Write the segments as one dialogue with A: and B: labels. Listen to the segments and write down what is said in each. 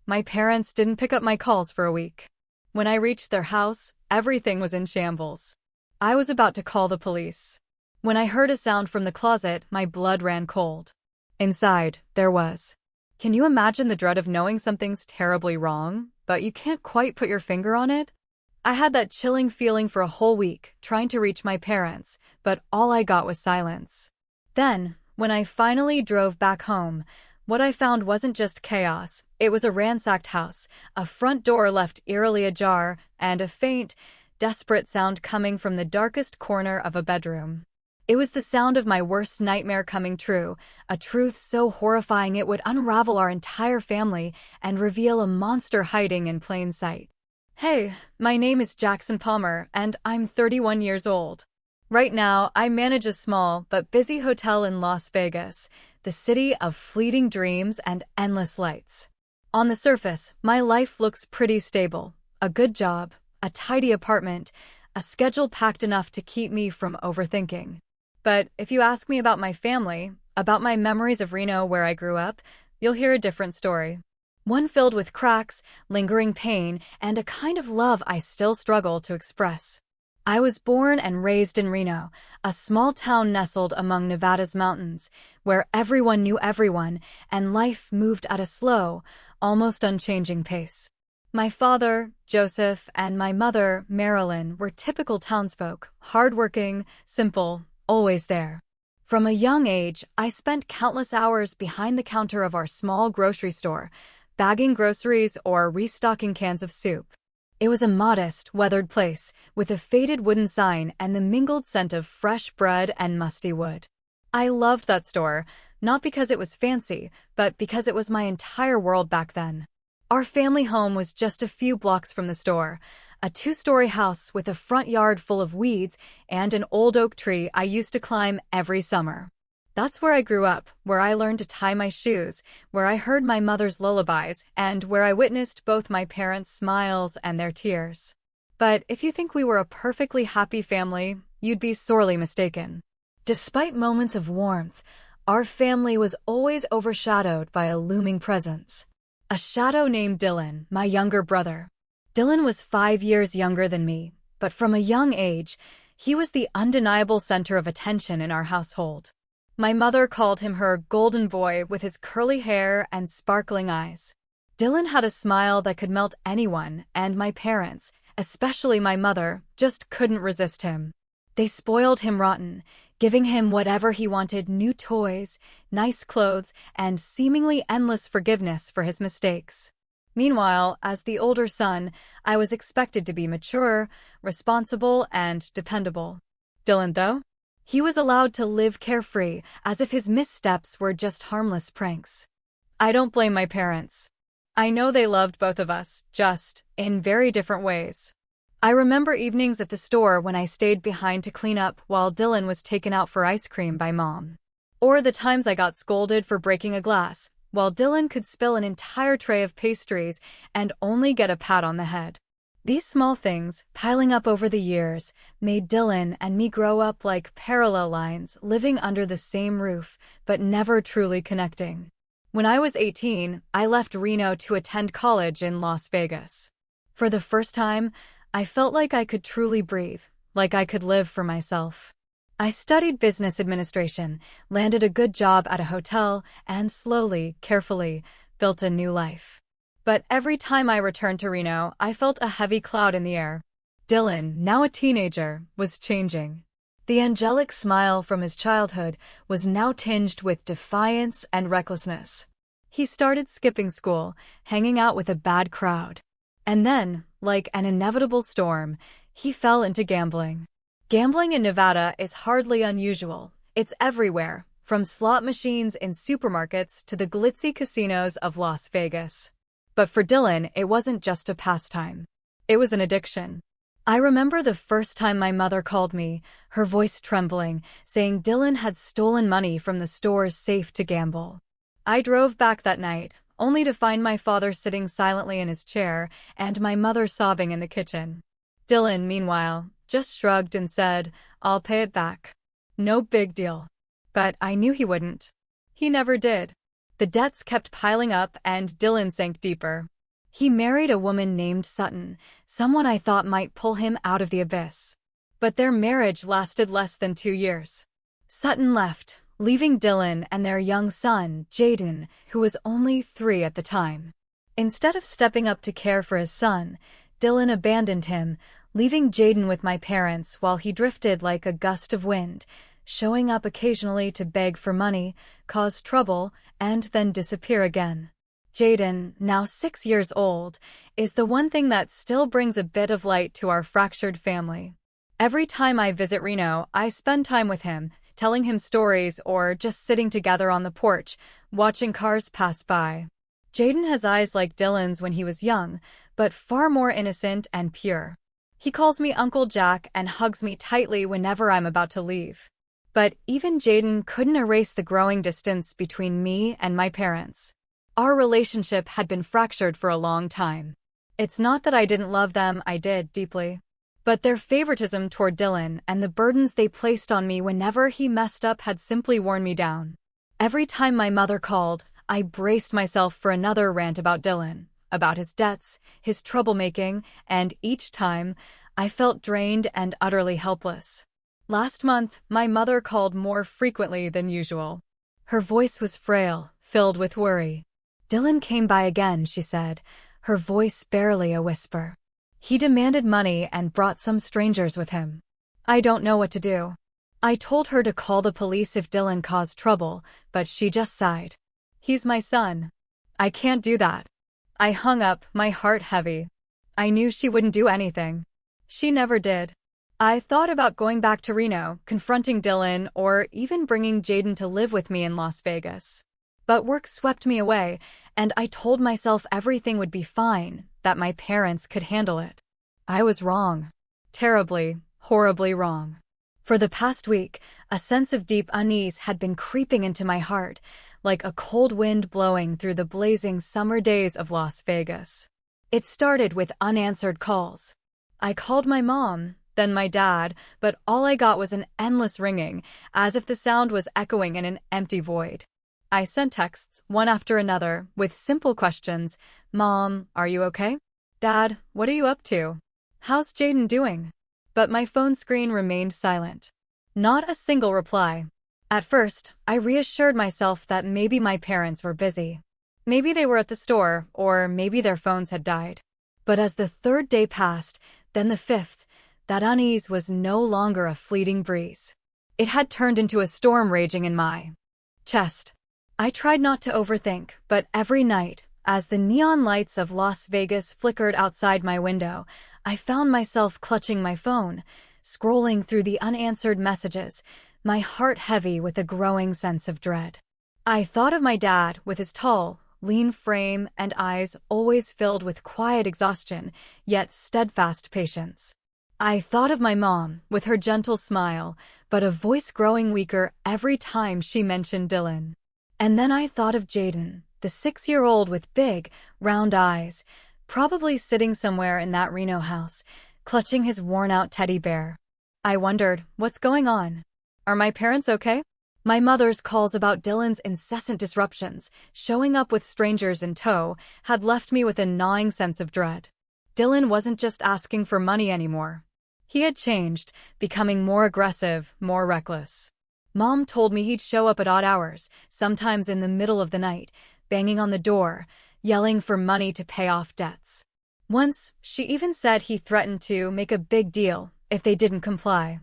A: my parents didn't pick up my calls for a week. When I reached their house, everything was in shambles. I was about to call the police. When I heard a sound from the closet, my blood ran cold. Inside, there was. Can you imagine the dread of knowing something's terribly wrong, but you can't quite put your finger on it? I had that chilling feeling for a whole week, trying to reach my parents, but all I got was silence. Then, when I finally drove back home, what I found wasn't just chaos. It was a ransacked house, a front door left eerily ajar, and a faint, desperate sound coming from the darkest corner of a bedroom. It was the sound of my worst nightmare coming true, a truth so horrifying it would unravel our entire family and reveal a monster hiding in plain sight. Hey, my name is Jackson Palmer, and I'm 31 years old. Right now, I manage a small but busy hotel in Las Vegas, the city of fleeting dreams and endless lights. On the surface, my life looks pretty stable. A good job, a tidy apartment, a schedule packed enough to keep me from overthinking. But if you ask me about my family, about my memories of Reno where I grew up, you'll hear a different story. One filled with cracks, lingering pain, and a kind of love I still struggle to express. I was born and raised in Reno, a small town nestled among Nevada's mountains, where everyone knew everyone, and life moved at a slow, almost unchanging pace. My father, Joseph, and my mother, Marilyn, were typical townsfolk, hardworking, simple, always there. From a young age, I spent countless hours behind the counter of our small grocery store, bagging groceries or restocking cans of soup. It was a modest, weathered place, with a faded wooden sign and the mingled scent of fresh bread and musty wood. I loved that store, not because it was fancy, but because it was my entire world back then. Our family home was just a few blocks from the store, a two-story house with a front yard full of weeds and an old oak tree I used to climb every summer. That's where I grew up, where I learned to tie my shoes, where I heard my mother's lullabies, and where I witnessed both my parents' smiles and their tears. But if you think we were a perfectly happy family, you'd be sorely mistaken. Despite moments of warmth, our family was always overshadowed by a looming presence. A shadow named Dylan, my younger brother. Dylan was 5 years younger than me, but from a young age, he was the undeniable center of attention in our household. My mother called him her golden boy with his curly hair and sparkling eyes. Dylan had a smile that could melt anyone, and my parents, especially my mother, just couldn't resist him. They spoiled him rotten, giving him whatever he wanted: new toys, nice clothes, and seemingly endless forgiveness for his mistakes. Meanwhile, as the older son, I was expected to be mature, responsible, and dependable. Dylan, though? He was allowed to live carefree, as if his missteps were just harmless pranks. I don't blame my parents. I know they loved both of us, just in very different ways. I remember evenings at the store when I stayed behind to clean up while Dylan was taken out for ice cream by Mom. Or the times I got scolded for breaking a glass, while Dylan could spill an entire tray of pastries and only get a pat on the head. These small things, piling up over the years, made Dylan and me grow up like parallel lines, living under the same roof, but never truly connecting. When I was 18, I left Reno to attend college in Las Vegas. For the first time, I felt like I could truly breathe, like I could live for myself. I studied business administration, landed a good job at a hotel, and slowly, carefully, built a new life. But every time I returned to Reno, I felt a heavy cloud in the air. Dylan, now a teenager, was changing. The angelic smile from his childhood was now tinged with defiance and recklessness. He started skipping school, hanging out with a bad crowd. And then, like an inevitable storm, he fell into gambling. Gambling in Nevada is hardly unusual. It's everywhere, from slot machines in supermarkets to the glitzy casinos of Las Vegas. But for Dylan, it wasn't just a pastime. It was an addiction. I remember the first time my mother called me, her voice trembling, saying Dylan had stolen money from the store's safe to gamble. I drove back that night, only to find my father sitting silently in his chair and my mother sobbing in the kitchen. Dylan, meanwhile, just shrugged and said, "I'll pay it back. No big deal." But I knew he wouldn't. He never did. The debts kept piling up and Dylan sank deeper. He married a woman named Sutton, someone I thought might pull him out of the abyss. But their marriage lasted less than 2 years. Sutton left, leaving Dylan and their young son, Jaden, who was only 3 at the time. Instead of stepping up to care for his son, Dylan abandoned him, leaving Jaden with my parents while he drifted like a gust of wind, showing up occasionally to beg for money, cause trouble, and then disappear again. Jaden, now 6 years old, is the one thing that still brings a bit of light to our fractured family. Every time I visit Reno, I spend time with him, telling him stories or just sitting together on the porch, watching cars pass by. Jaden has eyes like Dylan's when he was young, but far more innocent and pure. He calls me Uncle Jack and hugs me tightly whenever I'm about to leave. But even Jaden couldn't erase the growing distance between me and my parents. Our relationship had been fractured for a long time. It's not that I didn't love them, I did, deeply. But their favoritism toward Dylan and the burdens they placed on me whenever he messed up had simply worn me down. Every time my mother called, I braced myself for another rant about Dylan, about his debts, his troublemaking, and each time, I felt drained and utterly helpless. Last month, my mother called more frequently than usual. Her voice was frail, filled with worry. Dylan came by again, she said, her voice barely a whisper. He demanded money and brought some strangers with him. I don't know what to do. I told her to call the police if Dylan caused trouble, but she just sighed. He's my son. I can't do that. I hung up, my heart heavy. I knew she wouldn't do anything. She never did. I thought about going back to Reno, confronting Dylan, or even bringing Jaden to live with me in Las Vegas. But work swept me away, and I told myself everything would be fine, that my parents could handle it. I was wrong. Terribly, horribly wrong. For the past week, a sense of deep unease had been creeping into my heart, like a cold wind blowing through the blazing summer days of Las Vegas. It started with unanswered calls. I called my mom, then my dad, but all I got was an endless ringing, as if the sound was echoing in an empty void. I sent texts, one after another, with simple questions. Mom, are you okay? Dad, what are you up to? How's Jaden doing? But my phone screen remained silent. Not a single reply. At first, I reassured myself that maybe my parents were busy. Maybe they were at the store, or maybe their phones had died. But as the 3rd day passed, then the 5th, that unease was no longer a fleeting breeze. It had turned into a storm raging in my chest. I tried not to overthink, but every night, as the neon lights of Las Vegas flickered outside my window, I found myself clutching my phone, scrolling through the unanswered messages, my heart heavy with a growing sense of dread. I thought of my dad with his tall, lean frame and eyes always filled with quiet exhaustion, yet steadfast patience. I thought of my mom with her gentle smile, but a voice growing weaker every time she mentioned Dylan. And then I thought of Jaden, the 6-year-old with big, round eyes, probably sitting somewhere in that Reno house, clutching his worn-out teddy bear. I wondered, what's going on? Are my parents okay? My mother's calls about Dylan's incessant disruptions, showing up with strangers in tow, had left me with a gnawing sense of dread. Dylan wasn't just asking for money anymore. He had changed, becoming more aggressive, more reckless. Mom told me he'd show up at odd hours, sometimes in the middle of the night, banging on the door, yelling for money to pay off debts. Once, she even said he threatened to make a big deal if they didn't comply.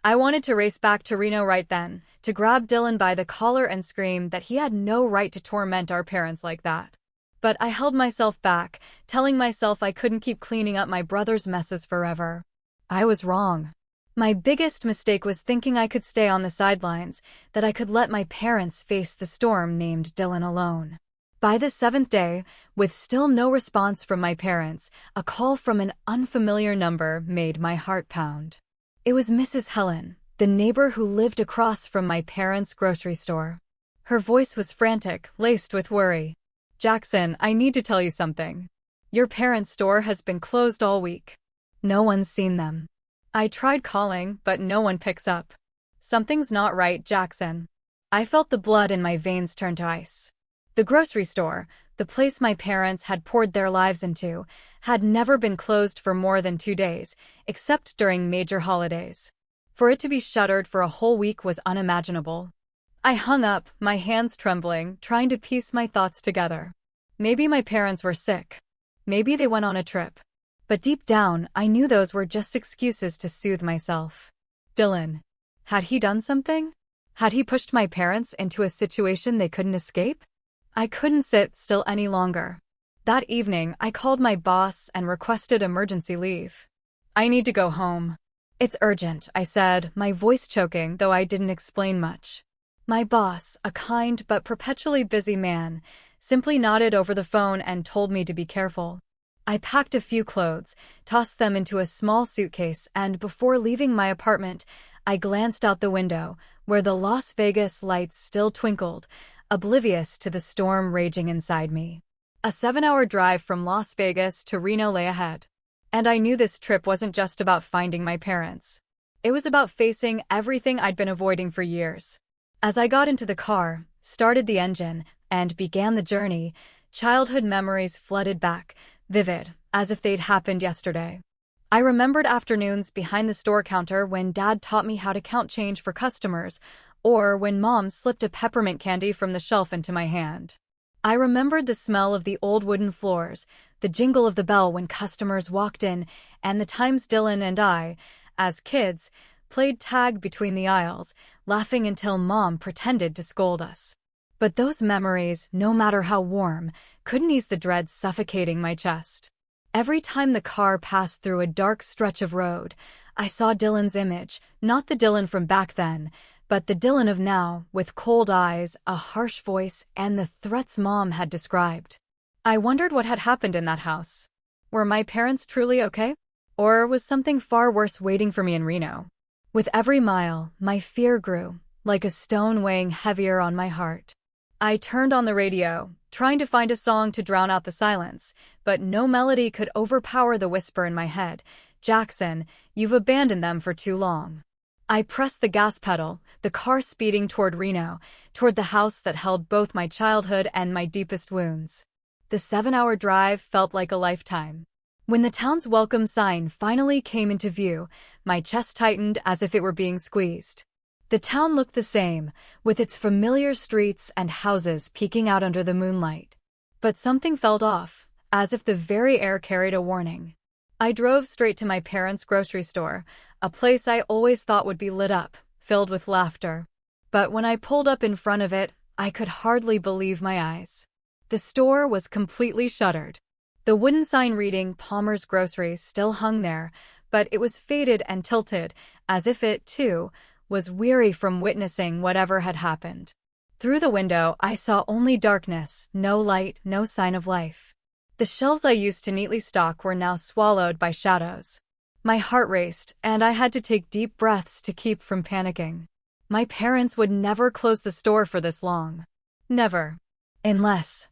A: I wanted to race back to Reno right then, to grab Dylan by the collar and scream that he had no right to torment our parents like that. But I held myself back, telling myself I couldn't keep cleaning up my brother's messes forever. I was wrong. My biggest mistake was thinking I could stay on the sidelines, that I could let my parents face the storm named Dylan alone. By the 7th day, with still no response from my parents, a call from an unfamiliar number made my heart pound. It was Mrs. Helen, the neighbor who lived across from my parents' grocery store. Her voice was frantic, laced with worry. "Jackson, I need to tell you something. Your parents' store has been closed all week. No one's seen them. I tried calling, but no one picks up. Something's not right, Jackson." I felt the blood in my veins turn to ice. The grocery store, the place my parents had poured their lives into, had never been closed for more than 2 days, except during major holidays. For it to be shuttered for a whole week was unimaginable. I hung up, my hands trembling, trying to piece my thoughts together. Maybe my parents were sick. Maybe they went on a trip. But deep down, I knew those were just excuses to soothe myself. Dylan. Had he done something? Had he pushed my parents into a situation they couldn't escape? I couldn't sit still any longer. That evening, I called my boss and requested emergency leave. I need to go home. It's urgent, I said, my voice choking, though I didn't explain much. My boss, a kind but perpetually busy man, simply nodded over the phone and told me to be careful. I packed a few clothes, tossed them into a small suitcase, and before leaving my apartment, I glanced out the window, where the Las Vegas lights still twinkled, oblivious to the storm raging inside me. A 7-hour drive from Las Vegas to Reno lay ahead. And I knew this trip wasn't just about finding my parents. It was about facing everything I'd been avoiding for years. As I got into the car, started the engine, and began the journey, childhood memories flooded back, vivid, as if they'd happened yesterday. I remembered afternoons behind the store counter when Dad taught me how to count change for customers, or when Mom slipped a peppermint candy from the shelf into my hand. I remembered the smell of the old wooden floors, the jingle of the bell when customers walked in, and the times Dylan and I, as kids, played tag between the aisles, laughing until Mom pretended to scold us. But those memories, no matter how warm, couldn't ease the dread suffocating my chest. Every time the car passed through a dark stretch of road, I saw Dylan's image, not the Dylan from back then, but the Dylan of now, with cold eyes, a harsh voice, and the threats Mom had described. I wondered what had happened in that house. Were my parents truly okay? Or was something far worse waiting for me in Reno? With every mile, my fear grew, like a stone weighing heavier on my heart. I turned on the radio, trying to find a song to drown out the silence, but no melody could overpower the whisper in my head. Jackson, you've abandoned them for too long. I pressed the gas pedal, the car speeding toward Reno, toward the house that held both my childhood and my deepest wounds. The 7-hour drive felt like a lifetime. When the town's welcome sign finally came into view, my chest tightened as if it were being squeezed. The town looked the same, with its familiar streets and houses peeking out under the moonlight. But something felt off, as if the very air carried a warning. I drove straight to my parents' grocery store, a place I always thought would be lit up, filled with laughter. But when I pulled up in front of it, I could hardly believe my eyes. The store was completely shuttered. The wooden sign reading Palmer's Grocery still hung there, but it was faded and tilted, as if it, too, was weary from witnessing whatever had happened. Through the window, I saw only darkness, no light, no sign of life. The shelves I used to neatly stock were now swallowed by shadows. My heart raced, and I had to take deep breaths to keep from panicking. My parents would never close the store for this long. Never. Unless.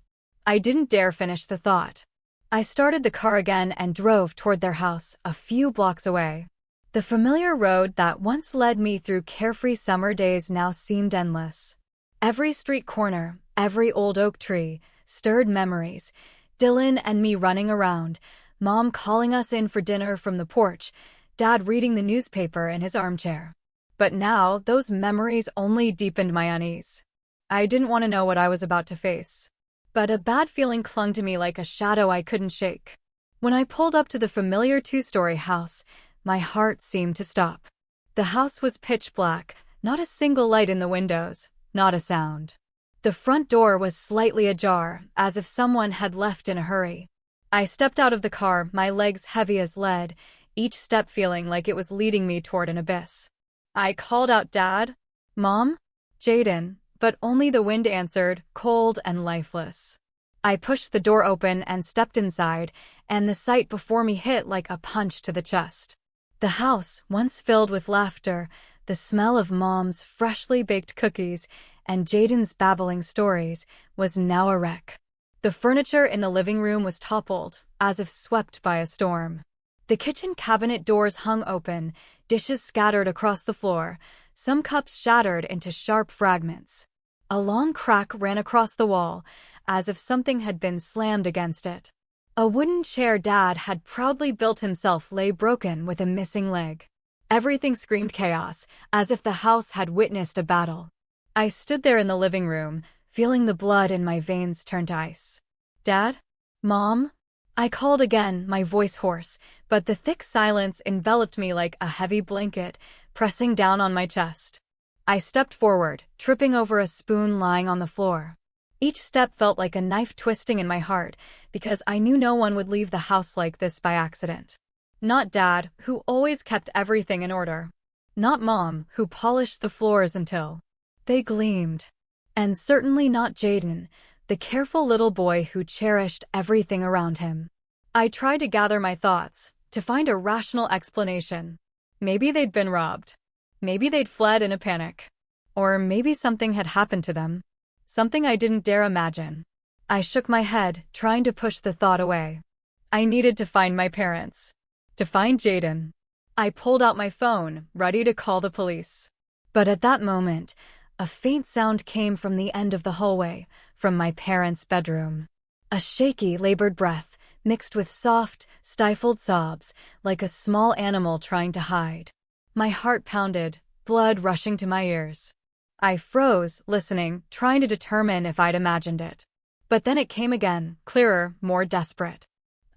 A: I didn't dare finish the thought. I started the car again and drove toward their house, a few blocks away. The familiar road that once led me through carefree summer days now seemed endless. Every street corner, every old oak tree, stirred memories. Dylan and me running around, Mom calling us in for dinner from the porch, Dad reading the newspaper in his armchair. But now, those memories only deepened my unease. I didn't want to know what I was about to face. But a bad feeling clung to me like a shadow I couldn't shake. When I pulled up to the familiar 2-story house, my heart seemed to stop. The house was pitch black, not a single light in the windows, not a sound. The front door was slightly ajar, as if someone had left in a hurry. I stepped out of the car, my legs heavy as lead, each step feeling like it was leading me toward an abyss. I called out, "Dad? Mom? Jaden," but only the wind answered, cold and lifeless. I pushed the door open and stepped inside, and the sight before me hit like a punch to the chest. The house, once filled with laughter, the smell of Mom's freshly baked cookies, and Jaden's babbling stories, was now a wreck. The furniture in the living room was toppled, as if swept by a storm. The kitchen cabinet doors hung open, dishes scattered across the floor, some cups shattered into sharp fragments. A long crack ran across the wall, as if something had been slammed against it. A wooden chair Dad had proudly built himself lay broken with a missing leg. Everything screamed chaos, as if the house had witnessed a battle. I stood there in the living room, feeling the blood in my veins turn to ice. Dad? Mom? I called again, my voice hoarse, but the thick silence enveloped me like a heavy blanket, pressing down on my chest. I stepped forward, tripping over a spoon lying on the floor. Each step felt like a knife twisting in my heart, because I knew no one would leave the house like this by accident. Not Dad, who always kept everything in order. Not Mom, who polished the floors until they gleamed. And certainly not Jaden, the careful little boy who cherished everything around him. I tried to gather my thoughts, to find a rational explanation. Maybe they'd been robbed. Maybe they'd fled in a panic. Or maybe something had happened to them. Something I didn't dare imagine. I shook my head, trying to push the thought away. I needed to find my parents. To find Jaden. I pulled out my phone, ready to call the police. But at that moment, a faint sound came from the end of the hallway, from my parents' bedroom. A shaky, labored breath, mixed with soft, stifled sobs, like a small animal trying to hide. My heart pounded, blood rushing to my ears. I froze, listening, trying to determine if I'd imagined it. But then it came again, clearer, more desperate.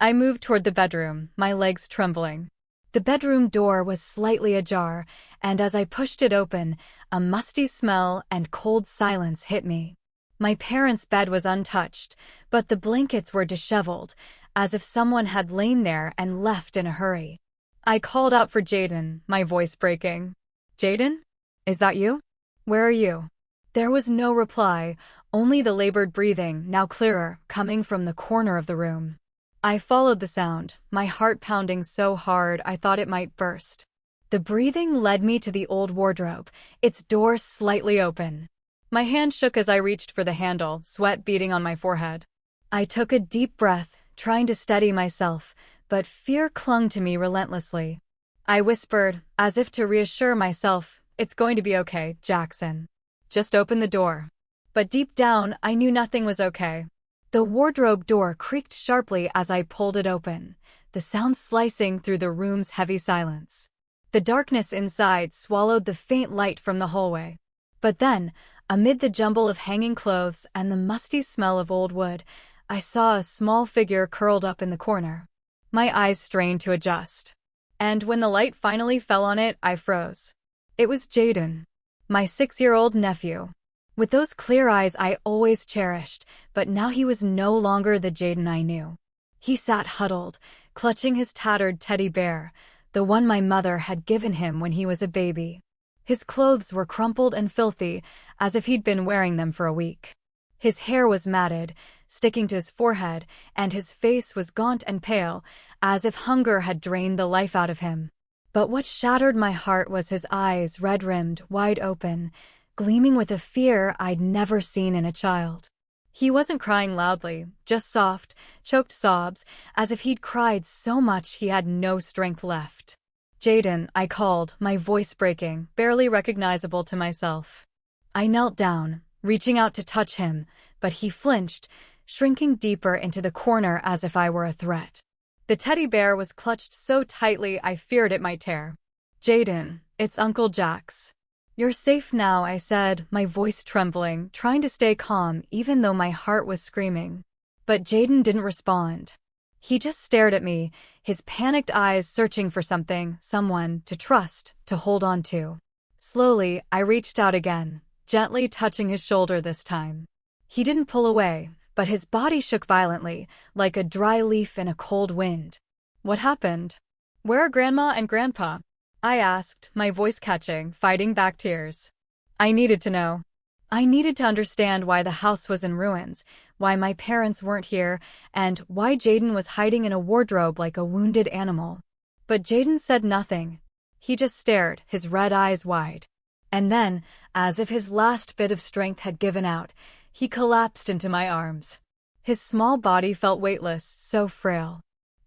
A: I moved toward the bedroom, my legs trembling. The bedroom door was slightly ajar, and as I pushed it open, a musty smell and cold silence hit me. My parents' bed was untouched, but the blankets were disheveled, as if someone had lain there and left in a hurry. I called out for Jaden, my voice breaking. Jaden? Is that you? Where are you? There was no reply, only the labored breathing, now clearer, coming from the corner of the room. I followed the sound, my heart pounding so hard I thought it might burst. The breathing led me to the old wardrobe, its door slightly open. My hand shook as I reached for the handle, sweat beading on my forehead. I took a deep breath, trying to steady myself, but fear clung to me relentlessly. I whispered, as if to reassure myself, "It's going to be okay, Jackson. Just open the door." But deep down, I knew nothing was okay. The wardrobe door creaked sharply as I pulled it open, the sound slicing through the room's heavy silence. The darkness inside swallowed the faint light from the hallway. But then, amid the jumble of hanging clothes and the musty smell of old wood, I saw a small figure curled up in the corner. My eyes strained to adjust. And when the light finally fell on it, I froze. It was Jaden, my 6-year-old nephew. With those clear eyes I always cherished, but now he was no longer the Jaden I knew. He sat huddled, clutching his tattered teddy bear, the one my mother had given him when he was a baby. His clothes were crumpled and filthy, as if he'd been wearing them for a week. His hair was matted, sticking to his forehead, and his face was gaunt and pale, as if hunger had drained the life out of him. But what shattered my heart was his eyes, red-rimmed, wide open, gleaming with a fear I'd never seen in a child. He wasn't crying loudly, just soft, choked sobs, as if he'd cried so much he had no strength left. "Jaden," I called, my voice breaking, barely recognizable to myself. I knelt down, reaching out to touch him, but he flinched, shrinking deeper into the corner as if I were a threat. The teddy bear was clutched so tightly I feared it might tear. "Jaden, it's Uncle Jax." "You're safe now," I said, my voice trembling, trying to stay calm even though my heart was screaming. But Jaden didn't respond. He just stared at me, his panicked eyes searching for something, someone to trust, to hold on to. Slowly, I reached out again, gently touching his shoulder this time. He didn't pull away, but his body shook violently, like a dry leaf in a cold wind. "What happened? Where are Grandma and Grandpa?" I asked, my voice catching, fighting back tears. I needed to know. I needed to understand why the house was in ruins, why my parents weren't here, and why Jaden was hiding in a wardrobe like a wounded animal. But Jaden said nothing. He just stared, his red eyes wide. And then, as if his last bit of strength had given out, he collapsed into my arms. His small body felt weightless, so frail.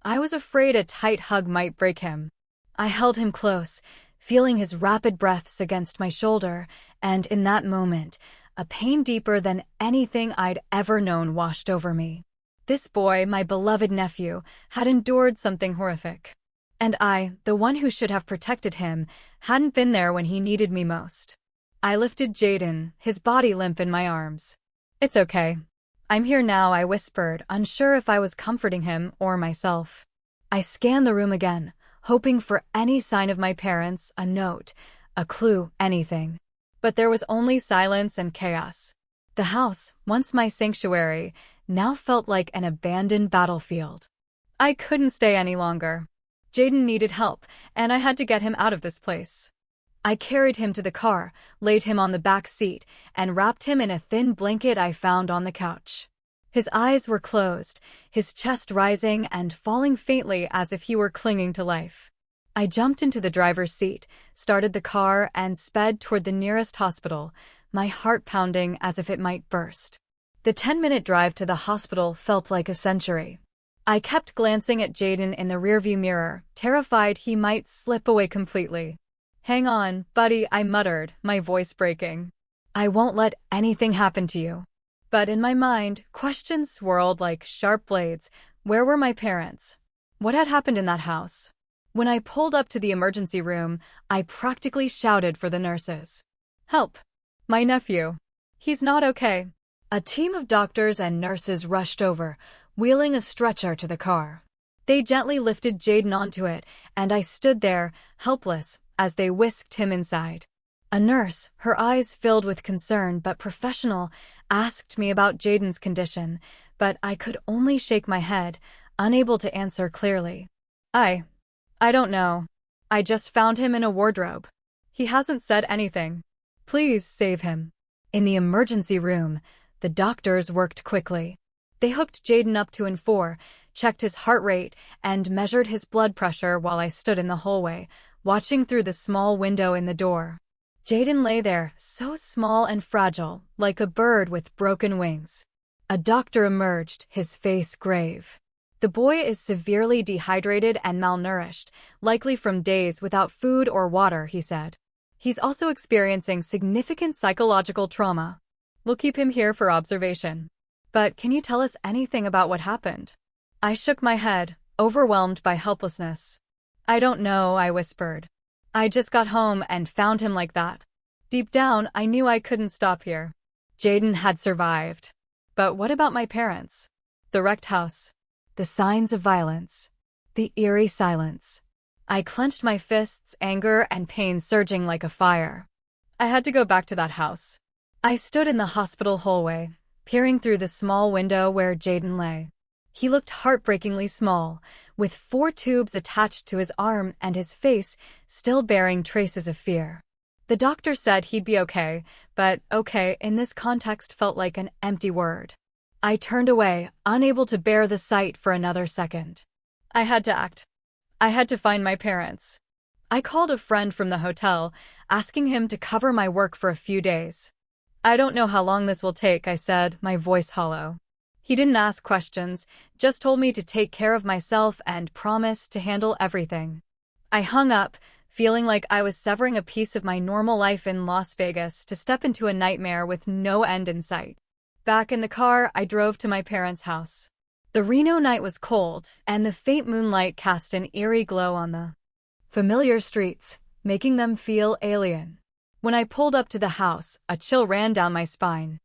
A: I was afraid a tight hug might break him. I held him close, feeling his rapid breaths against my shoulder, and in that moment, A pain deeper than anything I'd ever known washed over me. This boy, my beloved nephew, had endured something horrific. And I, the one who should have protected him, hadn't been there when he needed me most. I lifted Jaden, his body limp in my arms. "It's okay. I'm here now," I whispered, unsure if I was comforting him or myself. I scanned the room again, hoping for any sign of my parents, a note, a clue, anything. But there was only silence and chaos. The house, once my sanctuary, now felt like an abandoned battlefield. I couldn't stay any longer. Jaden needed help, and I had to get him out of this place. I carried him to the car, laid him on the back seat, and wrapped him in a thin blanket I found on the couch. His eyes were closed, his chest rising and falling faintly as if he were clinging to life. I jumped into the driver's seat, started the car, and sped toward the nearest hospital, my heart pounding as if it might burst. The 10-minute drive to the hospital felt like a century. I kept glancing at Jaden in the rearview mirror, terrified he might slip away completely. "Hang on, buddy," I muttered, my voice breaking. "I won't let anything happen to you." But in my mind, questions swirled like sharp blades. Where were my parents? What had happened in that house? When I pulled up to the emergency room, I practically shouted for the nurses. "Help! My nephew. He's not okay." A team of doctors and nurses rushed over, wheeling a stretcher to the car. They gently lifted Jaden onto it, and I stood there, helpless, as they whisked him inside. A nurse, her eyes filled with concern but professional, asked me about Jaden's condition, but I could only shake my head, unable to answer clearly. I don't know. I just found him in a wardrobe. He hasn't said anything. Please save him." In the emergency room, the doctors worked quickly. They hooked Jaden up to N4, checked his heart rate, and measured his blood pressure while I stood in the hallway, watching through the small window in the door. Jaden lay there, so small and fragile, like a bird with broken wings. A doctor emerged, his face grave. "The boy is severely dehydrated and malnourished, likely from days without food or water," he said. "He's also experiencing significant psychological trauma. We'll keep him here for observation. But can you tell us anything about what happened?" I shook my head, overwhelmed by helplessness. "I don't know," I whispered. "I just got home and found him like that." Deep down, I knew I couldn't stop here. Jaden had survived. But what about my parents? The wrecked house. The signs of violence. The eerie silence. I clenched my fists, anger and pain surging like a fire. I had to go back to that house. I stood in the hospital hallway, peering through the small window where Jaden lay. He looked heartbreakingly small, with 4 tubes attached to his arm and his face still bearing traces of fear. The doctor said he'd be okay, but okay in this context felt like an empty word. I turned away, unable to bear the sight for another second. I had to act. I had to find my parents. I called a friend from the hotel, asking him to cover my work for a few days. "I don't know how long this will take," I said, my voice hollow. He didn't ask questions, just told me to take care of myself and promise to handle everything. I hung up, feeling like I was severing a piece of my normal life in Las Vegas to step into a nightmare with no end in sight. Back in the car, I drove to my parents' house. The Reno night was cold, and the faint moonlight cast an eerie glow on the familiar streets, making them feel alien. When I pulled up to the house, a chill ran down my spine.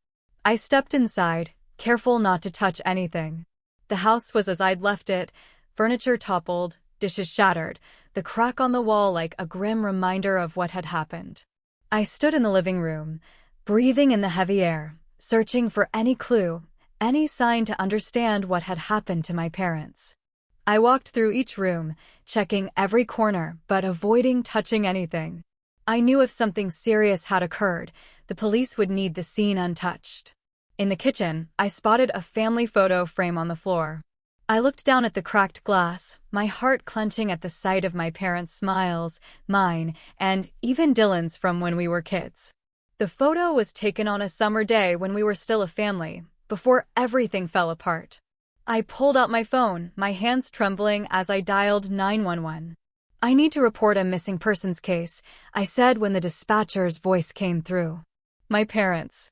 A: I stepped inside, careful not to touch anything. The house was as I'd left it, furniture toppled, dishes shattered, the crack on the wall like a grim reminder of what had happened. I stood in the living room, breathing in the heavy air, searching for any clue, any sign to understand what had happened to my parents. I walked through each room, checking every corner but avoiding touching anything. I knew if something serious had occurred, the police would need the scene untouched. In the kitchen, I spotted a family photo frame on the floor. I looked down at the cracked glass, my heart clenching at the sight of my parents' smiles, mine, and even Dylan's from when we were kids. The photo was taken on a summer day when we were still a family, before everything fell apart. I pulled out my phone, my hands trembling as I dialed 911. "I need to report a missing persons case," I said when the dispatcher's voice came through. "My parents.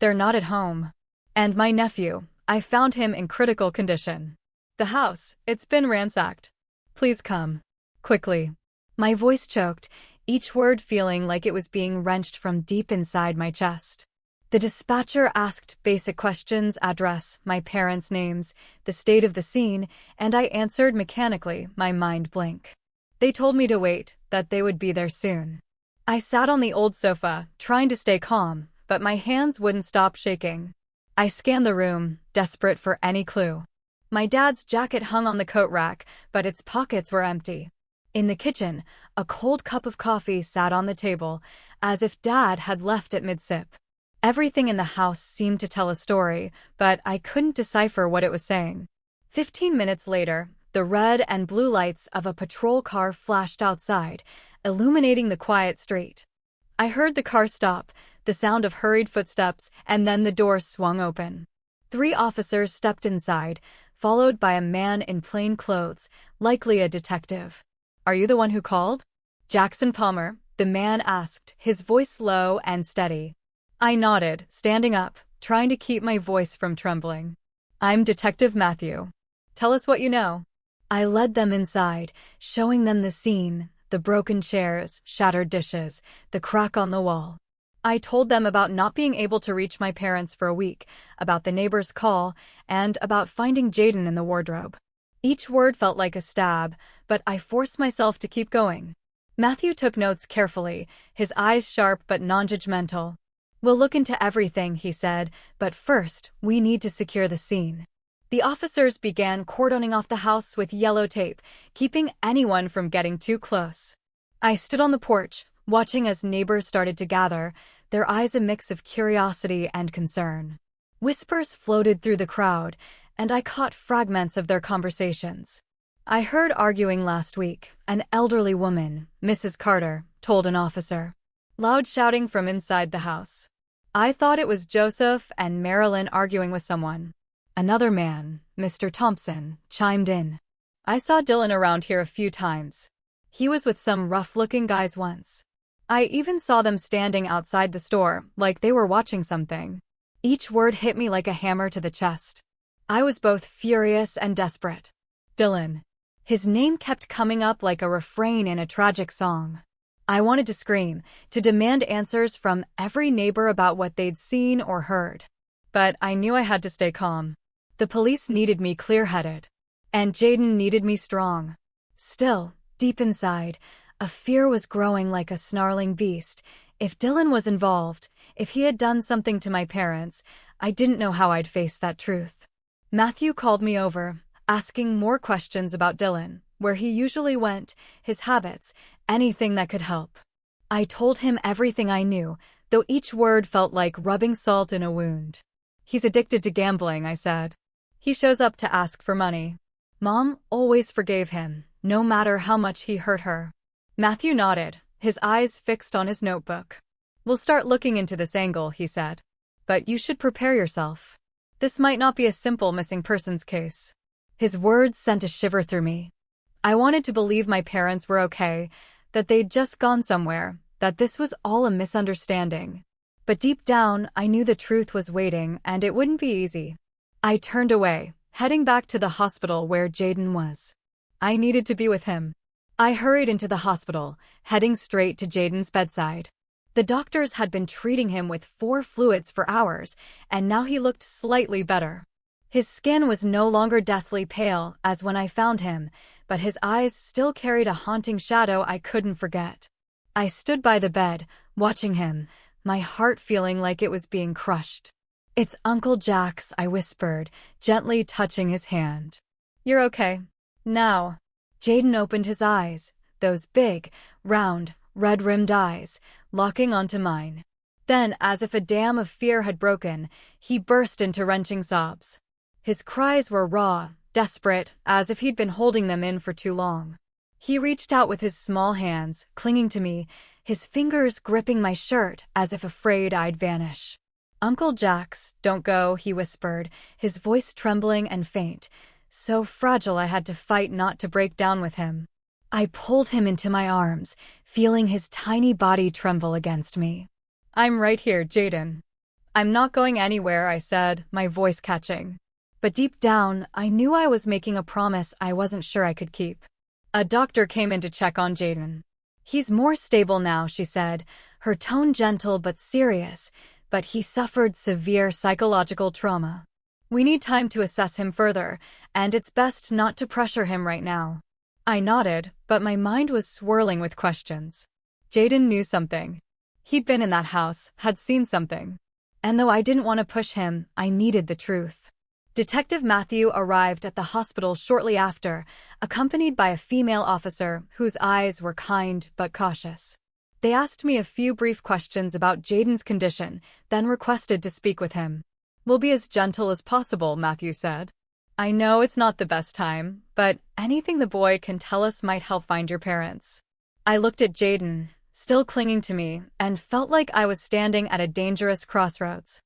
A: They're not at home. And my nephew, I found him in critical condition. The house, it's been ransacked. Please come. Quickly. My voice choked, each word feeling like it was being wrenched from deep inside my chest. The dispatcher asked basic questions: address, my parents' names, the state of the scene, and I answered mechanically, my mind blank. They told me to wait, that they would be there soon. I sat on the old sofa, trying to stay calm, but my hands wouldn't stop shaking. I scanned the room, desperate for any clue. My dad's jacket hung on the coat rack, but its pockets were empty. In the kitchen, a cold cup of coffee sat on the table, as if Dad had left it mid-sip. Everything in the house seemed to tell a story, but I couldn't decipher what it was saying. 15 minutes later, the red and blue lights of a patrol car flashed outside, illuminating the quiet street. I heard the car stop, the sound of hurried footsteps, and then the door swung open. 3 officers stepped inside, followed by a man in plain clothes, likely a detective. "Are you the one who called?" "Jackson Palmer," the man asked, his voice low and steady. I nodded, standing up, trying to keep my voice from trembling. "I'm Detective Matthew. Tell us what you know." I led them inside, showing them the scene, the broken chairs, shattered dishes, the crack on the wall. I told them about not being able to reach my parents for a week, about the neighbor's call, and about finding Jaden in the wardrobe. Each word felt like a stab, but I forced myself to keep going. Matthew took notes carefully, his eyes sharp but non-judgmental. "We'll look into everything," he said, "but first, we need to secure the scene." The officers began cordoning off the house with yellow tape, keeping anyone from getting too close. I stood on the porch, watching as neighbors started to gather, their eyes a mix of curiosity and concern. Whispers floated through the crowd, and I caught fragments of their conversations. "I heard arguing last week," an elderly woman, Mrs. Carter, told an officer. Loud shouting from inside the house. "I thought it was Joseph and Marilyn arguing with someone." Another man, Mr. Thompson, chimed in. "I saw Dylan around here a few times. He was with some rough-looking guys once. I even saw them standing outside the store, like they were watching something." Each word hit me like a hammer to the chest. I was both furious and desperate. Dylan. His name kept coming up like a refrain in a tragic song. I wanted to scream, to demand answers from every neighbor about what they'd seen or heard. But I knew I had to stay calm. The police needed me clear-headed. And Jaden needed me strong. Still, deep inside, a fear was growing like a snarling beast. If Dylan was involved, if he had done something to my parents, I didn't know how I'd face that truth. Matthew called me over, asking more questions about Dylan, where he usually went, his habits, anything that could help. I told him everything I knew, though each word felt like rubbing salt in a wound. "He's addicted to gambling," I said. "He shows up to ask for money. Mom always forgave him, no matter how much he hurt her." Matthew nodded, his eyes fixed on his notebook. "We'll start looking into this angle," he said. "But you should prepare yourself. This might not be a simple missing persons case." His words sent a shiver through me. I wanted to believe my parents were okay, that they'd just gone somewhere, that this was all a misunderstanding. But deep down, I knew the truth was waiting, and it wouldn't be easy. I turned away, heading back to the hospital where Jaden was. I needed to be with him. I hurried into the hospital, heading straight to Jaden's bedside. The doctors had been treating him with 4 fluids for hours, and now he looked slightly better. His skin was no longer deathly pale as when I found him, but his eyes still carried a haunting shadow I couldn't forget. I stood by the bed, watching him, my heart feeling like it was being crushed. "It's Uncle Jack's," I whispered, gently touching his hand. "You're okay. Now." Jaden opened his eyes, those big, round, red-rimmed eyes, locking onto mine. Then, as if a dam of fear had broken, he burst into wrenching sobs. His cries were raw, desperate, as if he'd been holding them in for too long. He reached out with his small hands, clinging to me, his fingers gripping my shirt as if afraid I'd vanish. "Uncle Jack's, don't go," he whispered, his voice trembling and faint, so fragile I had to fight not to break down with him. I pulled him into my arms, feeling his tiny body tremble against me. "I'm right here, Jaden." "I'm not going anywhere," I said, my voice catching. But deep down, I knew I was making a promise I wasn't sure I could keep. A doctor came in to check on Jaden. "He's more stable now," she said, her tone gentle but serious, "but he suffered severe psychological trauma. We need time to assess him further, and it's best not to pressure him right now." I nodded, but my mind was swirling with questions. Jaden knew something. He'd been in that house, had seen something. And though I didn't want to push him, I needed the truth. Detective Matthew arrived at the hospital shortly after, accompanied by a female officer whose eyes were kind but cautious. They asked me a few brief questions about Jaden's condition, then requested to speak with him. "We'll be as gentle as possible," Matthew said. "I know it's not the best time, but anything the boy can tell us might help find your parents." I looked at Jaden, still clinging to me, and felt like I was standing at a dangerous crossroads.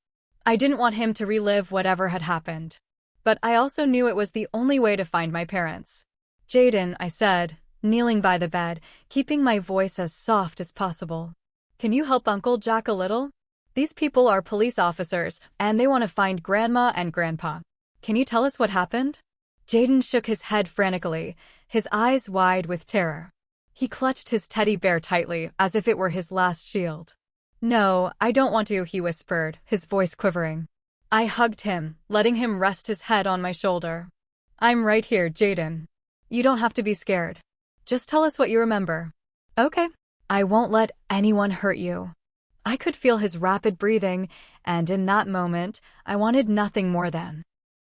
A: I didn't want him to relive whatever had happened. But I also knew it was the only way to find my parents. "Jaden," I said, kneeling by the bed, keeping my voice as soft as possible. "Can you help Uncle Jack a little? These people are police officers, and they want to find Grandma and Grandpa. Can you tell us what happened?" Jaden shook his head frantically, his eyes wide with terror. He clutched his teddy bear tightly, as if it were his last shield. "No, I don't want to," he whispered, his voice quivering. I hugged him, letting him rest his head on my shoulder. "I'm right here, Jaden. You don't have to be scared. Just tell us what you remember." "Okay. I won't let anyone hurt you." I could feel his rapid breathing, and in that moment, I wanted nothing more than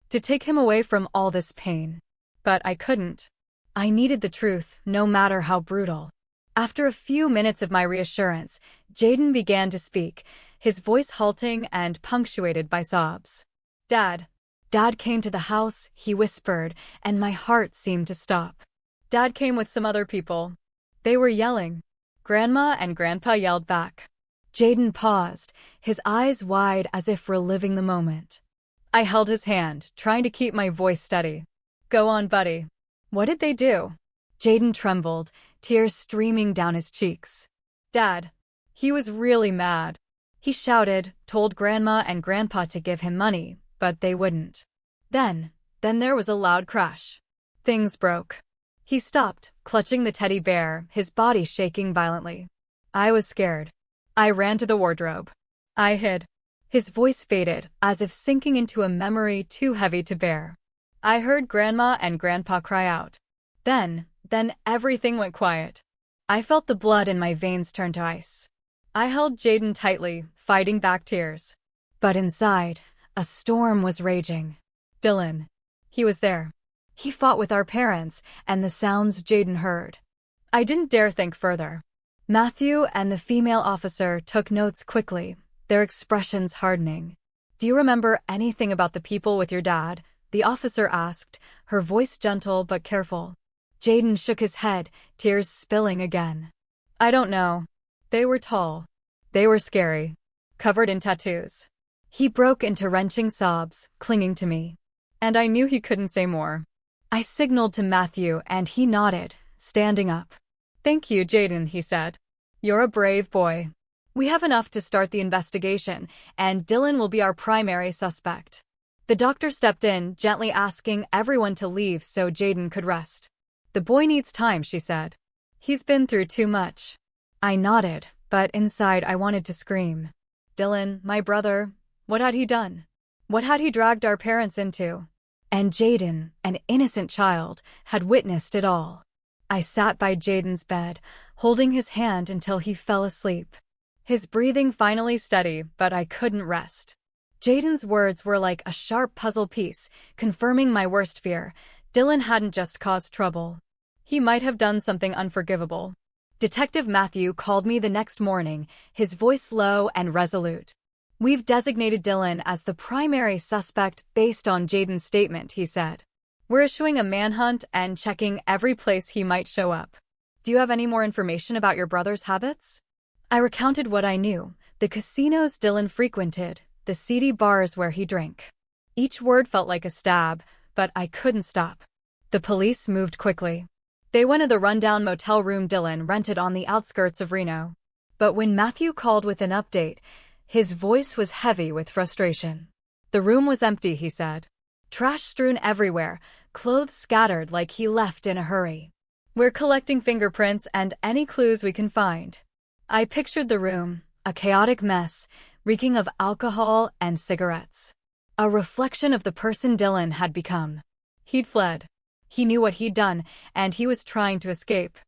A: to take him away from all this pain. But I couldn't. I needed the truth, no matter how brutal. After a few minutes of my reassurance, Jaden began to speak, his voice halting and punctuated by sobs. Dad came to the house," he whispered, and my heart seemed to stop. "Dad came with some other people. They were yelling." Grandma and Grandpa yelled back. Jaden paused, his eyes wide as if reliving the moment. I held his hand, trying to keep my voice steady. "Go on, buddy. What did they do?" Jaden trembled, tears streaming down his cheeks. "Dad, he was really mad. He shouted, told Grandma and Grandpa to give him money, but they wouldn't. Then there was a loud crash. Things broke." He stopped, clutching the teddy bear, his body shaking violently. I was scared. I ran to the wardrobe. I hid. His voice faded, as if sinking into a memory too heavy to bear. I heard Grandma and Grandpa cry out. Then everything went quiet. I felt the blood in my veins turn to ice. I held Jaden tightly, fighting back tears. But inside, a storm was raging. Dylan. He was there. He fought with our parents, and the sounds Jaden heard. I didn't dare think further. Matthew and the female officer took notes quickly, their expressions hardening. "Do you remember anything about the people with your dad?" the officer asked, her voice gentle but careful. Jaden shook his head, tears spilling again. "I don't know. They were tall. They were scary. Covered in tattoos." He broke into wrenching sobs, clinging to me. And I knew he couldn't say more. I signaled to Matthew and he nodded, standing up. "Thank you, Jaden," he said. "You're a brave boy. We have enough to start the investigation, and Dylan will be our primary suspect." The doctor stepped in, gently asking everyone to leave so Jaden could rest. "The boy needs time," she said. "He's been through too much." I nodded, but inside I wanted to scream. Dylan, my brother, what had he done? What had he dragged our parents into? And Jaden, an innocent child, had witnessed it all. I sat by Jaden's bed, holding his hand until he fell asleep. His breathing finally steady, but I couldn't rest. Jaden's words were like a sharp puzzle piece, confirming my worst fear. Dylan hadn't just caused trouble. He might have done something unforgivable. Detective Matthew called me the next morning, his voice low and resolute. "We've designated Dylan as the primary suspect based on Jaden's statement," he said. "We're issuing a manhunt and checking every place he might show up. Do you have any more information about your brother's habits?" I recounted what I knew, the casinos Dylan frequented, the seedy bars where he drank. Each word felt like a stab, but I couldn't stop. The police moved quickly. They went to the rundown motel room Dylan rented on the outskirts of Reno. But when Matthew called with an update, His voice was heavy with frustration. The room was empty, he said. Trash strewn everywhere, clothes scattered like he left in a hurry. We're collecting fingerprints and any clues we can find. I pictured the room, a chaotic mess, reeking of alcohol and cigarettes. A reflection of the person Dylan had become. He'd fled. He knew what he'd done, and he was trying to escape.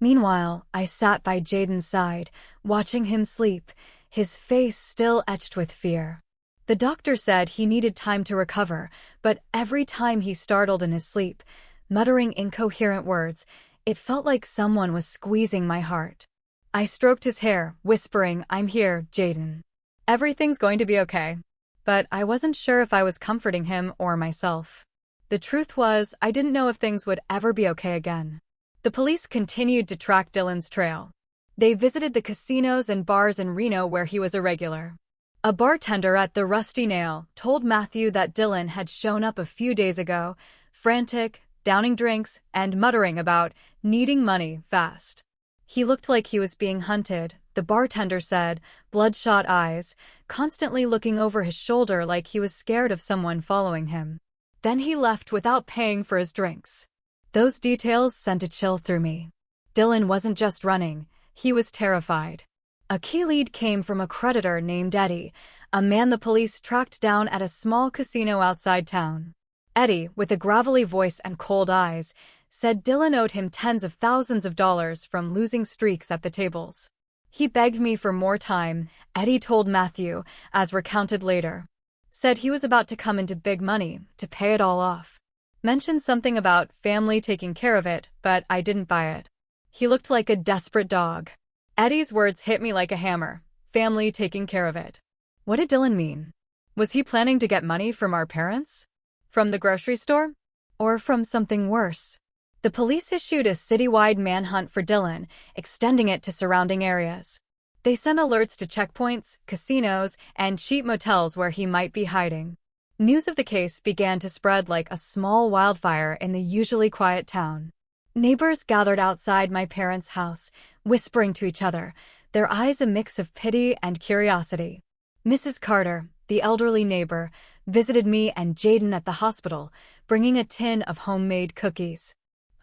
A: Meanwhile, I sat by Jaden's side, watching him sleep, his face still etched with fear. The doctor said he needed time to recover, but every time he startled in his sleep, muttering incoherent words, it felt like someone was squeezing my heart. I stroked his hair, whispering, "I'm here, Jaden. Everything's going to be okay." But I wasn't sure if I was comforting him or myself. The truth was, I didn't know if things would ever be okay again. The police continued to track Dylan's trail. They visited the casinos and bars in Reno where he was a regular. A bartender at the Rusty Nail told Matthew that Dylan had shown up a few days ago, frantic, downing drinks, and muttering about needing money fast. He looked like he was being hunted, the bartender said, bloodshot eyes, constantly looking over his shoulder like he was scared of someone following him. Then he left without paying for his drinks. Those details sent a chill through me. Dylan wasn't just running, he was terrified. A key lead came from a creditor named Eddie, a man the police tracked down at a small casino outside town. Eddie, with a gravelly voice and cold eyes, said Dylan owed him tens of thousands of dollars from losing streaks at the tables. He begged me for more time, Eddie told Matthew, as recounted later. Said he was about to come into big money to pay it all off. Mentioned something about family taking care of it, but I didn't buy it. He looked like a desperate dog. Eddie's words hit me like a hammer. Family taking care of it. What did Dylan mean? Was he planning to get money from our parents? From the grocery store? Or from something worse? The police issued a citywide manhunt for Dylan, extending it to surrounding areas. They sent alerts to checkpoints, casinos, and cheap motels where he might be hiding. News of the case began to spread like a small wildfire in the usually quiet town. Neighbors gathered outside my parents' house, whispering to each other, their eyes a mix of pity and curiosity. Mrs. Carter, the elderly neighbor, visited me and Jaden at the hospital, bringing a tin of homemade cookies.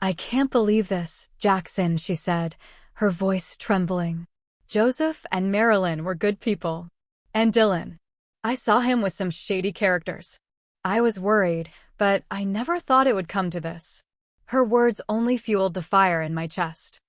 A: "I can't believe this, Jackson," she said, her voice trembling. Joseph and Marilyn were good people. And Dylan. I saw him with some shady characters. I was worried, but I never thought it would come to this. Her words only fueled the fire in my chest.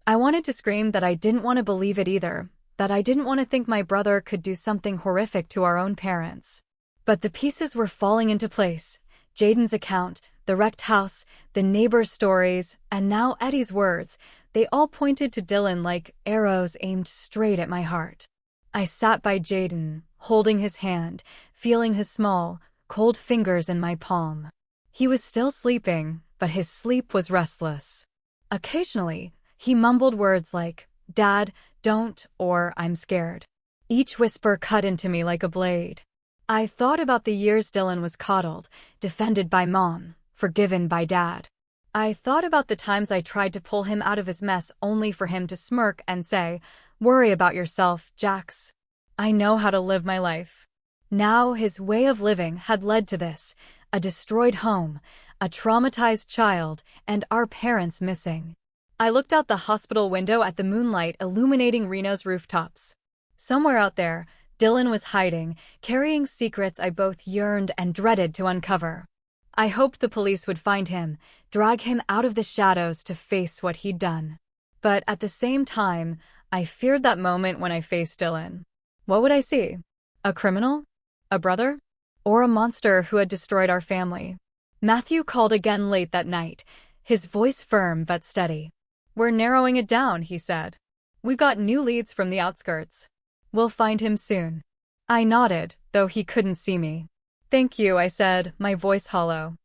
A: I wanted to scream that I didn't want to believe it either, that I didn't want to think my brother could do something horrific to our own parents. But the pieces were falling into place. Jaden's account, the wrecked house, the neighbors' stories, and now Eddie's words, they all pointed to Dylan like arrows aimed straight at my heart. I sat by Jaden, holding his hand, feeling his small, cold fingers in my palm. He was still sleeping, but his sleep was restless. Occasionally, he mumbled words like, "Dad, don't," or "I'm scared." Each whisper cut into me like a blade. I thought about the years Dylan was coddled, defended by Mom, forgiven by Dad. I thought about the times I tried to pull him out of his mess only for him to smirk and say, "Worry about yourself, Jax. I know how to live my life." Now his way of living had led to this, a destroyed home, a traumatized child, and our parents missing. I looked out the hospital window at the moonlight illuminating Reno's rooftops. Somewhere out there, Dylan was hiding, carrying secrets I both yearned and dreaded to uncover. I hoped the police would find him, drag him out of the shadows to face what he'd done. But at the same time, I feared that moment when I faced Dylan. What would I see? A criminal? A brother? Or a monster who had destroyed our family? Matthew called again late that night, his voice firm but steady. "We're narrowing it down," he said. "We got new leads from the outskirts. We'll find him soon." I nodded, though he couldn't see me. "Thank you," I said, my voice hollow.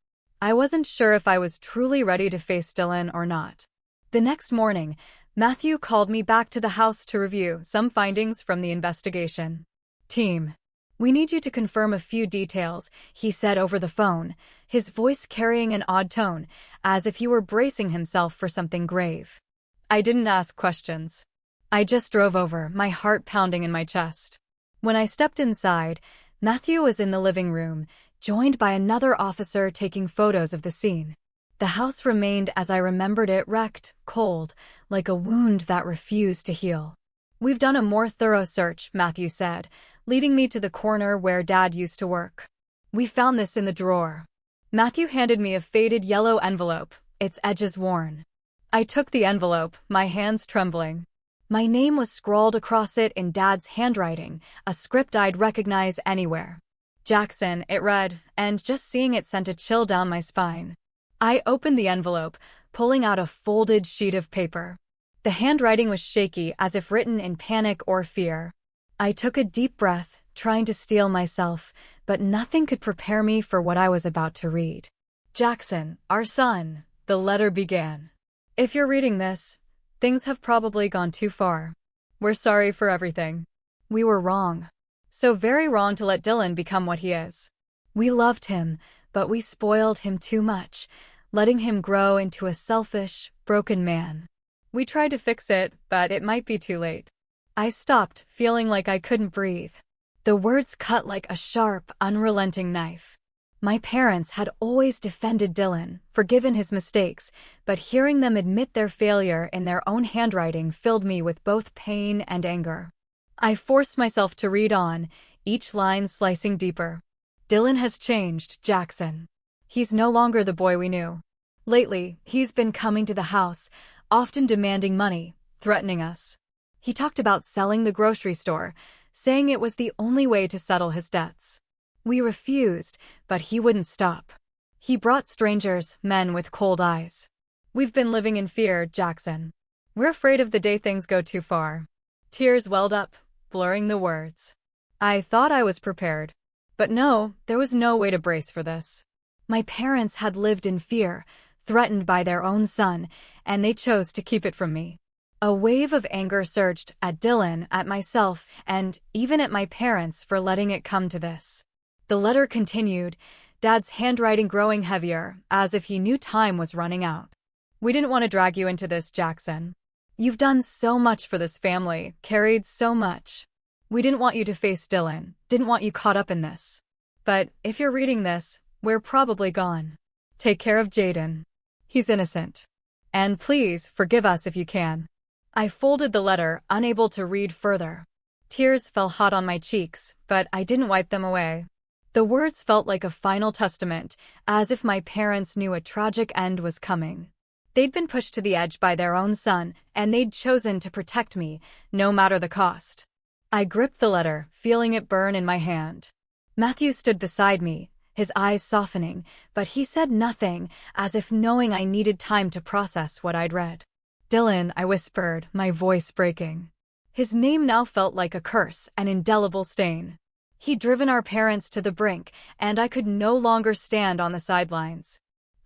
A: I wasn't sure if I was truly ready to face Dylan or not. The next morning, Matthew called me back to the house to review some findings from the investigation. "Team, we need you to confirm a few details," he said over the phone, his voice carrying an odd tone, as if he were bracing himself for something grave. I didn't ask questions. I just drove over, my heart pounding in my chest. When I stepped inside, Matthew was in the living room, joined by another officer taking photos of the scene. The house remained as I remembered it, wrecked, cold, like a wound that refused to heal. "We've done a more thorough search," Matthew said, leading me to the corner where Dad used to work. "We found this in the drawer." Matthew handed me a faded yellow envelope, its edges worn. I took the envelope, my hands trembling. My name was scrawled across it in Dad's handwriting, a script I'd recognize anywhere. "Jackson," it read, and just seeing it sent a chill down my spine. I opened the envelope, pulling out a folded sheet of paper. The handwriting was shaky, as if written in panic or fear. I took a deep breath, trying to steel myself, but nothing could prepare me for what I was about to read. "Jackson, our son," the letter began. "If you're reading this, things have probably gone too far. We're sorry for everything. We were wrong. So very wrong to let Dylan become what he is. We loved him, but we spoiled him too much, letting him grow into a selfish, broken man. We tried to fix it, but it might be too late." I stopped, feeling like I couldn't breathe. The words cut like a sharp, unrelenting knife. My parents had always defended Dylan, forgiven his mistakes, but hearing them admit their failure in their own handwriting filled me with both pain and anger. I forced myself to read on, each line slicing deeper. "Dylan has changed, Jackson. He's no longer the boy we knew. Lately, he's been coming to the house, often demanding money, threatening us. He talked about selling the grocery store, saying it was the only way to settle his debts. We refused, but he wouldn't stop. He brought strangers, men with cold eyes. We've been living in fear, Jackson. We're afraid of the day things go too far." Tears welled up, blurring the words. I thought I was prepared. But no, there was no way to brace for this. My parents had lived in fear, threatened by their own son, and they chose to keep it from me. A wave of anger surged at Dylan, at myself, and even at my parents for letting it come to this. The letter continued, Dad's handwriting growing heavier, as if he knew time was running out. "We didn't want to drag you into this, Jackson. You've done so much for this family, carried so much. We didn't want you to face Dylan, didn't want you caught up in this. But if you're reading this, we're probably gone. Take care of Jaden. He's innocent. And please, forgive us if you can." I folded the letter, unable to read further. Tears fell hot on my cheeks, but I didn't wipe them away. The words felt like a final testament, as if my parents knew a tragic end was coming. They'd been pushed to the edge by their own son, and they'd chosen to protect me, no matter the cost. I gripped the letter, feeling it burn in my hand. Matthew stood beside me, his eyes softening, but he said nothing, as if knowing I needed time to process what I'd read. "Dylan," I whispered, my voice breaking. His name now felt like a curse, an indelible stain. He'd driven our parents to the brink, and I could no longer stand on the sidelines.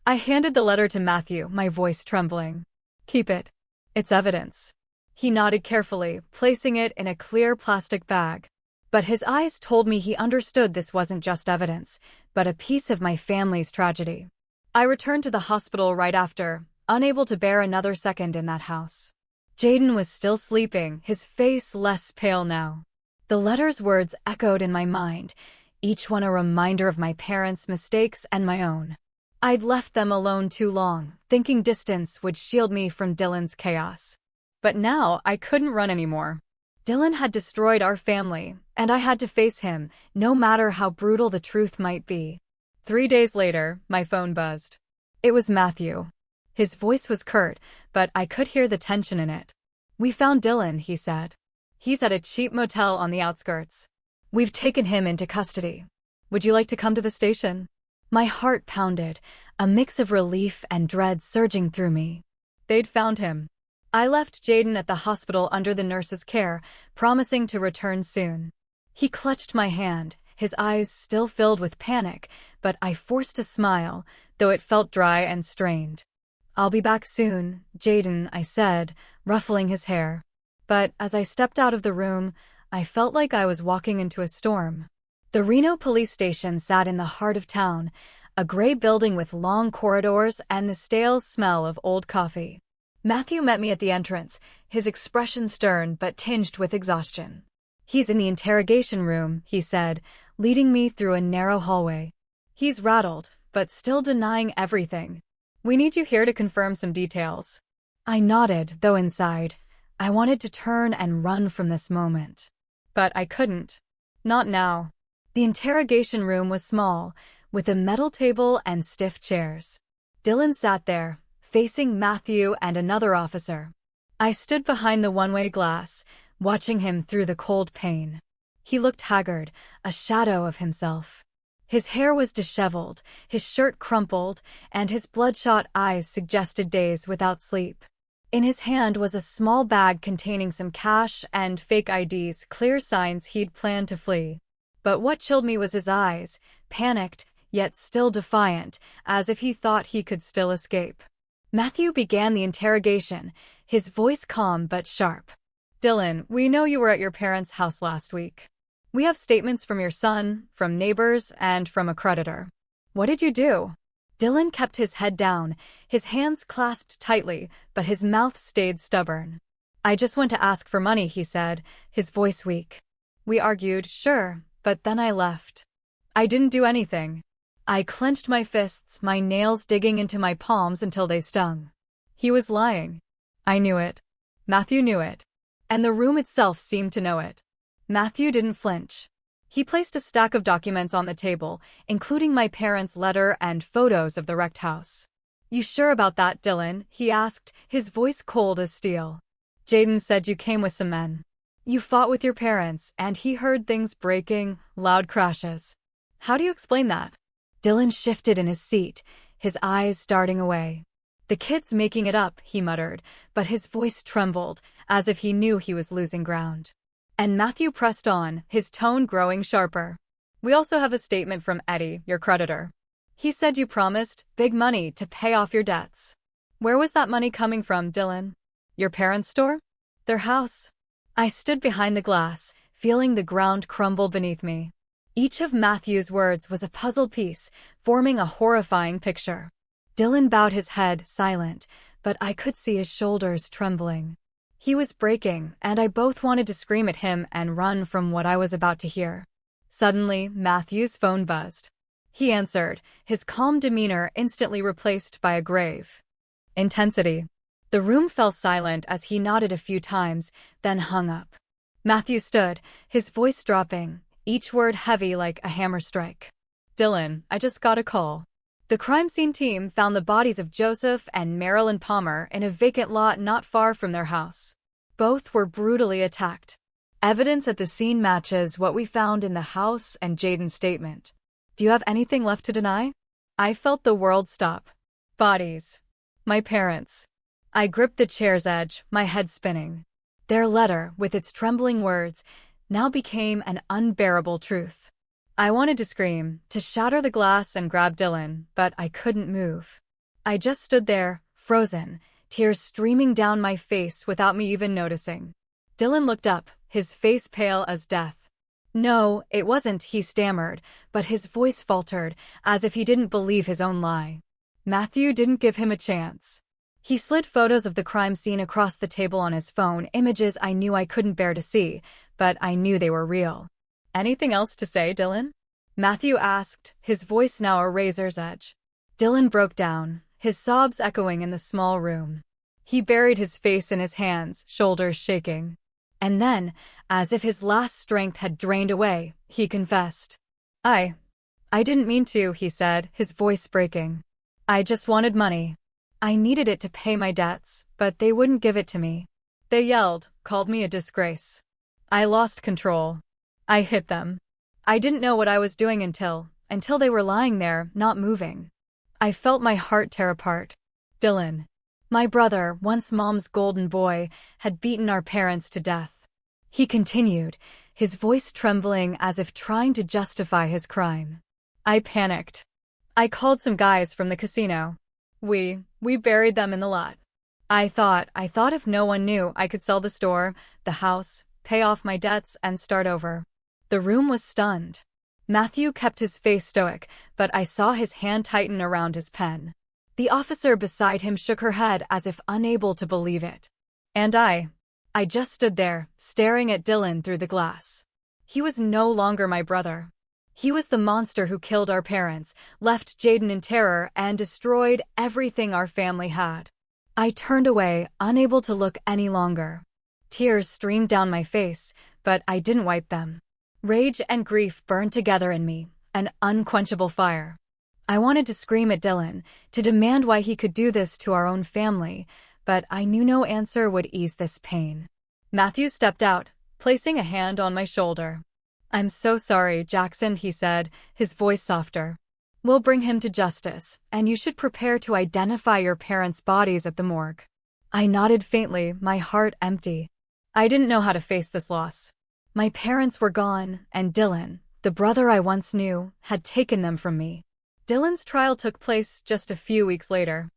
A: I handed the letter to Matthew, my voice trembling. "Keep it. It's evidence." He nodded carefully, placing it in a clear plastic bag. But his eyes told me he understood this wasn't just evidence, but a piece of my family's tragedy. I returned to the hospital right after, unable to bear another second in that house. Jaden was still sleeping, his face less pale now. The letter's words echoed in my mind, each one a reminder of my parents' mistakes and my own. I'd left them alone too long, thinking distance would shield me from Dylan's chaos. But now I couldn't run anymore. Dylan had destroyed our family, and I had to face him, no matter how brutal the truth might be. 3 days later, my phone buzzed. It was Matthew. His voice was curt, but I could hear the tension in it. "We found Dylan," he said. "He's at a cheap motel on the outskirts. We've taken him into custody. Would you like to come to the station?" My heart pounded, a mix of relief and dread surging through me. They'd found him. I left Jaden at the hospital under the nurse's care, promising to return soon. He clutched my hand, his eyes still filled with panic, but I forced a smile, though it felt dry and strained. "I'll be back soon, Jaden," I said, ruffling his hair. But as I stepped out of the room, I felt like I was walking into a storm. The Reno police station sat in the heart of town, a gray building with long corridors and the stale smell of old coffee. Matthew met me at the entrance, his expression stern but tinged with exhaustion. "He's in the interrogation room," he said, leading me through a narrow hallway. "He's rattled, but still denying everything. We need you here to confirm some details." I nodded, though inside, I wanted to turn and run from this moment. But I couldn't. Not now. The interrogation room was small, with a metal table and stiff chairs. Dylan sat there, facing Matthew and another officer. I stood behind the one-way glass, watching him through the cold pane. He looked haggard, a shadow of himself. His hair was disheveled, his shirt crumpled, and his bloodshot eyes suggested days without sleep. In his hand was a small bag containing some cash and fake IDs, clear signs he'd planned to flee. But what chilled me was his eyes, panicked, yet still defiant, as if he thought he could still escape. Matthew began the interrogation, his voice calm but sharp. "Dylan, we know you were at your parents' house last week. We have statements from your son, from neighbors, and from a creditor. What did you do?" Dylan kept his head down, his hands clasped tightly, but his mouth stayed stubborn. "I just went to ask for money," he said, his voice weak. "We argued, sure, but then I left. I didn't do anything." I clenched my fists, my nails digging into my palms until they stung. He was lying. I knew it. Matthew knew it. And the room itself seemed to know it. Matthew didn't flinch. He placed a stack of documents on the table, including my parents' letter and photos of the wrecked house. "You sure about that, Dylan?" he asked, his voice cold as steel. "Jaden said you came with some men. You fought with your parents, and he heard things breaking, loud crashes. How do you explain that?" Dylan shifted in his seat, his eyes darting away. "The kid's making it up," he muttered, but his voice trembled, as if he knew he was losing ground. And Matthew pressed on, his tone growing sharper. "We also have a statement from Eddie, your creditor. He said you promised big money to pay off your debts. Where was that money coming from, Dylan? Your parents' store? Their house?" I stood behind the glass, feeling the ground crumble beneath me. Each of Matthew's words was a puzzle piece, forming a horrifying picture. Dylan bowed his head, silent, but I could see his shoulders trembling. He was breaking, and I both wanted to scream at him and run from what I was about to hear. Suddenly, Matthew's phone buzzed. He answered, his calm demeanor instantly replaced by a grave intensity. The room fell silent as he nodded a few times, then hung up. Matthew stood, his voice dropping, each word heavy like a hammer strike. "Dylan, I just got a call. The crime scene team found the bodies of Joseph and Marilyn Palmer in a vacant lot not far from their house. Both were brutally attacked. Evidence at the scene matches what we found in the house and Jaden's statement. Do you have anything left to deny?" I felt the world stop. Bodies. My parents. I gripped the chair's edge, my head spinning. Their letter, with its trembling words, now became an unbearable truth. I wanted to scream, to shatter the glass and grab Dylan, but I couldn't move. I just stood there, frozen, tears streaming down my face without me even noticing. Dylan looked up, his face pale as death. "No, it wasn't," he stammered, but his voice faltered, as if he didn't believe his own lie. Matthew didn't give him a chance. He slid photos of the crime scene across the table on his phone, images I knew I couldn't bear to see, but I knew they were real. "Anything else to say, Dylan?" Matthew asked, his voice now a razor's edge. Dylan broke down, his sobs echoing in the small room. He buried his face in his hands, shoulders shaking. And then, as if his last strength had drained away, he confessed. I didn't mean to," he said, his voice breaking. "I just wanted money. I needed it to pay my debts, but they wouldn't give it to me. They yelled, called me a disgrace. I lost control. I hit them. I didn't know what I was doing until they were lying there, not moving. I felt my heart tear apart. Dylan, my brother, once Mom's golden boy, had beaten our parents to death." He continued, his voice trembling as if trying to justify his crime. I panicked. I called some guys from the casino. We buried them in the lot. I thought if no one knew, I could sell the store, the house, pay off my debts, and start over. The room was stunned. Matthew kept his face stoic, but I saw his hand tighten around his pen. The officer beside him shook her head as if unable to believe it. And I I just stood there, staring at Dylan through the glass. He was no longer my brother. He was the monster who killed our parents, left Jaden in terror, and destroyed everything our family had. I turned away, unable to look any longer. Tears streamed down my face, but I didn't wipe them. Rage and grief burned together in me, an unquenchable fire. I wanted to scream at Dylan, to demand why he could do this to our own family, but I knew no answer would ease this pain. Matthew stepped out, placing a hand on my shoulder. "I'm so sorry, Jackson," he said, his voice softer. "We'll bring him to justice, and you should prepare to identify your parents' bodies at the morgue." I nodded faintly, my heart empty. I didn't know how to face this loss. My parents were gone, and Dylan, the brother I once knew, had taken them from me. Dylan's trial took place just a few weeks later.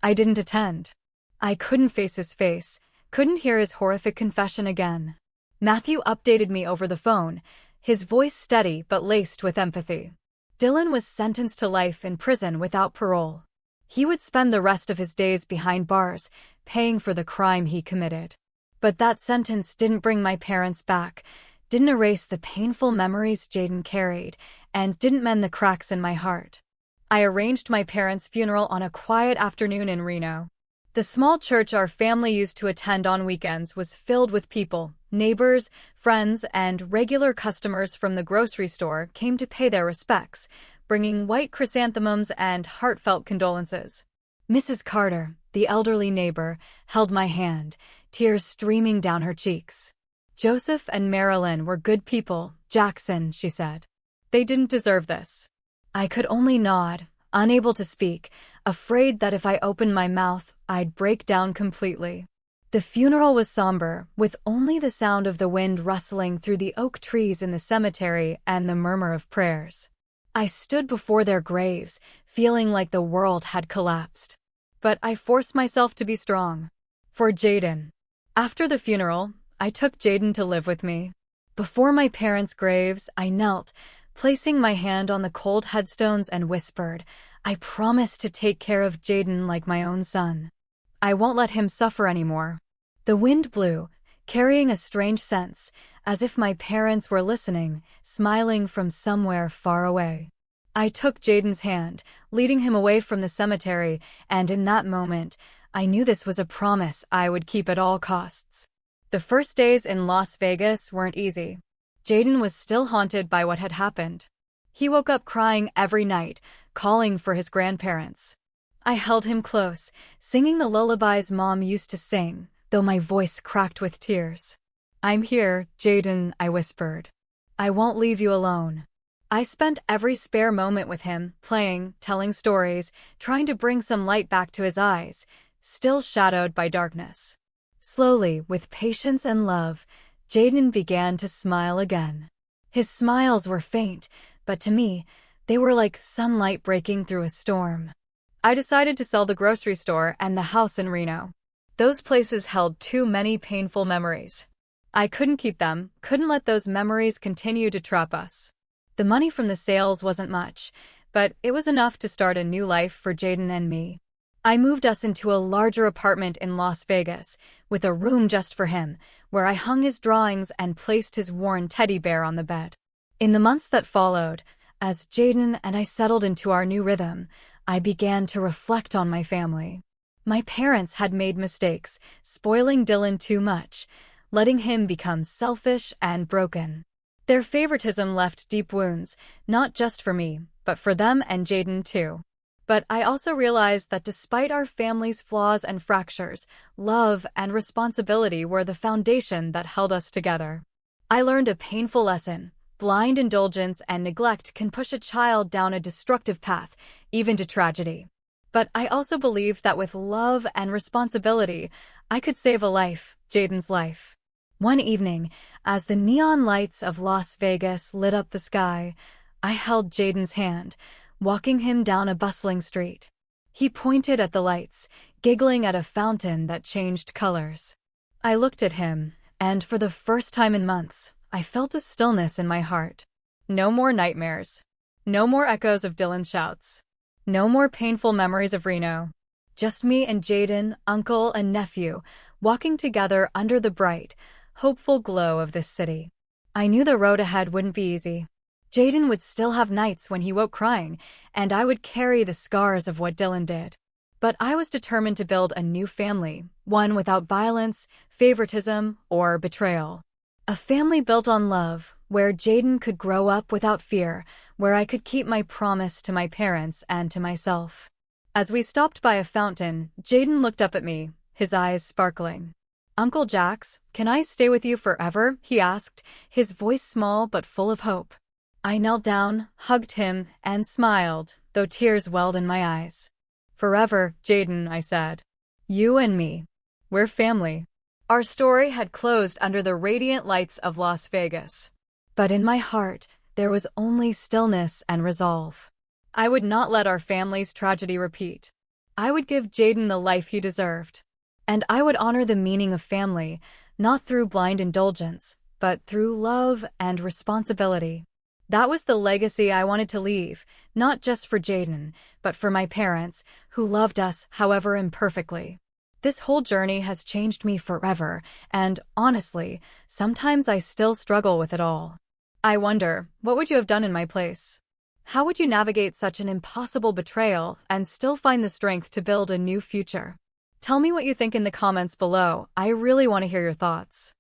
A: I didn't attend. I couldn't face his face, couldn't hear his horrific confession again. Matthew updated me over the phone, his voice steady but laced with empathy. Dylan was sentenced to life in prison without parole. He would spend the rest of his days behind bars, paying for the crime he committed. But that sentence didn't bring my parents back, didn't erase the painful memories Jaden carried, and didn't mend the cracks in my heart. I arranged my parents' funeral on a quiet afternoon in Reno. The small church our family used to attend on weekends was filled with people. Neighbors, friends, and regular customers from the grocery store came to pay their respects, bringing white chrysanthemums and heartfelt condolences. Mrs. Carter, the elderly neighbor, held my hand, tears streaming down her cheeks. "Joseph and Marilyn were good people, Jackson," she said. "They didn't deserve this." I could only nod, unable to speak, afraid that if I opened my mouth, I'd break down completely. The funeral was somber, with only the sound of the wind rustling through the oak trees in the cemetery and the murmur of prayers. I stood before their graves, feeling like the world had collapsed. But I forced myself to be strong. For Jaden. After the funeral, I took Jaden to live with me. Before my parents' graves, I knelt, placing my hand on the cold headstones and whispered, "I promise to take care of Jaden like my own son. I won't let him suffer anymore." The wind blew, carrying a strange sense, as if my parents were listening, smiling from somewhere far away. I took Jaden's hand, leading him away from the cemetery, and in that moment, I knew this was a promise I would keep at all costs. The first days in Las Vegas weren't easy. Jaden was still haunted by what had happened. He woke up crying every night, calling for his grandparents. I held him close, singing the lullabies Mom used to sing, though my voice cracked with tears. "I'm here, Jaden," I whispered. "I won't leave you alone." I spent every spare moment with him, playing, telling stories, trying to bring some light back to his eyes, still shadowed by darkness. Slowly, with patience and love, Jaden began to smile again. His smiles were faint, but to me, they were like sunlight breaking through a storm. I decided to sell the grocery store and the house in Reno. Those places held too many painful memories. I couldn't keep them, couldn't let those memories continue to trap us. The money from the sales wasn't much, but it was enough to start a new life for Jaden and me. I moved us into a larger apartment in Las Vegas, with a room just for him, where I hung his drawings and placed his worn teddy bear on the bed. In the months that followed, as Jaden and I settled into our new rhythm, I began to reflect on my family. My parents had made mistakes, spoiling Dylan too much, letting him become selfish and broken. Their favoritism left deep wounds, not just for me, but for them and Jaden too. But I also realized that despite our family's flaws and fractures, love and responsibility were the foundation that held us together. I learned a painful lesson. Blind indulgence and neglect can push a child down a destructive path, even to tragedy. But I also believed that with love and responsibility, I could save a life, Jaden's life. One evening, as the neon lights of Las Vegas lit up the sky, I held Jaden's hand, walking him down a bustling street. He pointed at the lights, giggling at a fountain that changed colors. I looked at him, and for the first time in months, I felt a stillness in my heart. No more nightmares. No more echoes of Dylan's shouts. No more painful memories of Reno. Just me and Jaden, uncle and nephew, walking together under the bright, hopeful glow of this city. I knew the road ahead wouldn't be easy. Jaden would still have nights when he woke crying, and I would carry the scars of what Dylan did. But I was determined to build a new family, one without violence, favoritism, or betrayal. A family built on love, where Jaden could grow up without fear, where I could keep my promise to my parents and to myself. As we stopped by a fountain, Jaden looked up at me, his eyes sparkling. "Uncle Jax, can I stay with you forever?" he asked, his voice small but full of hope. I knelt down, hugged him, and smiled, though tears welled in my eyes. "Forever, Jaden," I said. "You and me. We're family." Our story had closed under the radiant lights of Las Vegas. But in my heart, there was only stillness and resolve. I would not let our family's tragedy repeat. I would give Jaden the life he deserved. And I would honor the meaning of family, not through blind indulgence, but through love and responsibility. That was the legacy I wanted to leave, not just for Jaden, but for my parents, who loved us, however imperfectly. This whole journey has changed me forever, and honestly, sometimes I still struggle with it all. I wonder, what would you have done in my place? How would you navigate such an impossible betrayal and still find the strength to build a new future? Tell me what you think in the comments below. I really want to hear your thoughts.